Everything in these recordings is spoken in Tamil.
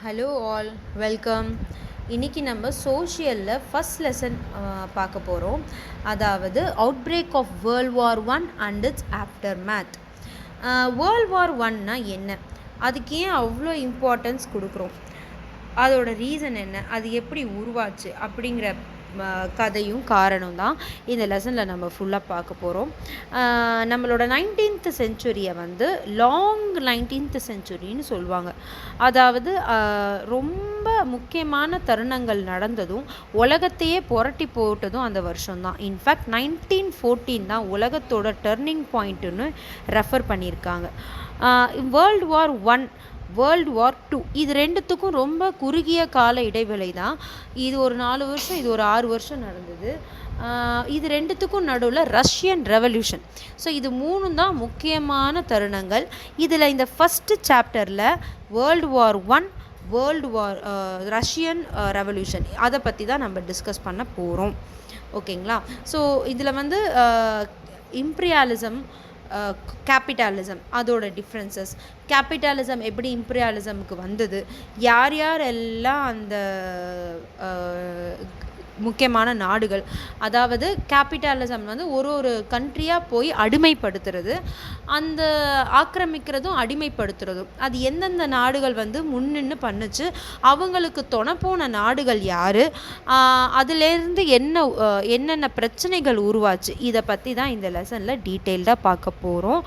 Hello all welcome. இன்றைக்கி நம்ம சோஷியலில் ஃபஸ்ட் லெசன் பார்க்க போகிறோம். அதாவது out break of world war 1 and it's after world war 1னா என்ன, அதுக்கு ஏன் அவ்வளோ இம்பார்ட்டன்ஸ் கொடுக்குறோம், அதோட ரீசன் என்ன, அது எப்படி உருவாச்சு அப்படிங்கிற கதையும் காரணம் தான் இந்த லெசனில் நம்ம ஃபுல்லாக பார்க்க போகிறோம். நம்மளோட 19th செஞ்சுரியை வந்து லாங் 19th செஞ்சுரின்னு சொல்லுவாங்க. அதாவது ரொம்ப முக்கியமான தருணங்கள் நடந்ததும் உலகத்தையே புரட்டி போட்டதும் அந்த வருஷம்தான். இன்ஃபேக்ட் 1914 தான் உலகத்தோட டர்னிங் பாயிண்ட்டுன்னு ரெஃபர் பண்ணியிருக்காங்க. வேர்ல்டு வார் 1, வேர்ல்டு வார் 2 இது ரெண்டுத்துக்கும் ரொம்ப குறுகிய கால இடைவேளை தான். இது ஒரு 4 வருஷம், இது ஒரு 6 வருஷம் நடந்தது. இது ரெண்டுத்துக்கும் நடுவில் ரஷ்யன் ரெவல்யூஷன். ஸோ இது 3 தான் முக்கியமான தருணங்கள். இதில் இந்த ஃபஸ்ட்டு சாப்டரில் world war 1, world war Russian revolution அதை பற்றி தான் நம்ம டிஸ்கஸ் பண்ண போகிறோம். ஓகேங்களா? ஸோ இதில் வந்து இம்ப்ரியாலிசம், கேபிட்டலிசம் அதோட டிஃப்ரென்சஸ், கேபிட்டலிசம் எப்படி இம்ப்ரியாலிசமுக்கு வந்தது, யார் யாரெல்லாம் அந்த முக்கியமான நாடுகள், அதாவது கேபிட்டலிசம் வந்து ஒரு கண்ட்ரியாக போய் அடிமைப்படுத்துறது, அந்த ஆக்கிரமிக்கிறதும் அடிமைப்படுத்துறதும், அது எந்தெந்த நாடுகள் வந்து முன்னின்று பண்ணுச்சு, அவங்களுக்கு துணைப்போன நாடுகள் யார், அதுலேருந்து என்னென்ன பிரச்சனைகள் உருவாச்சு, இதை பற்றி தான் இந்த லெசனில் டீட்டெயில்டாக பார்க்க போகிறோம்.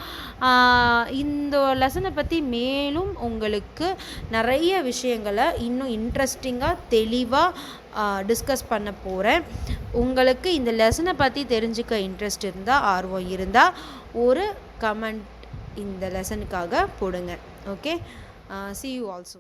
இந்த லெசனை பற்றி மேலும் உங்களுக்கு நிறைய விஷயங்களை இன்னும் இன்ட்ரெஸ்டிங்காக தெளிவாக டிஸ்கஸ் பண்ண போகிறேன். உங்களுக்கு இந்த லெசனை பற்றி தெரிஞ்சுக்க இன்ட்ரெஸ்ட் இருந்தால், ஆர்வம் இருந்தால் ஒரு கமெண்ட் இந்த லெசனுக்காக போடுங்க. Okay, see you also.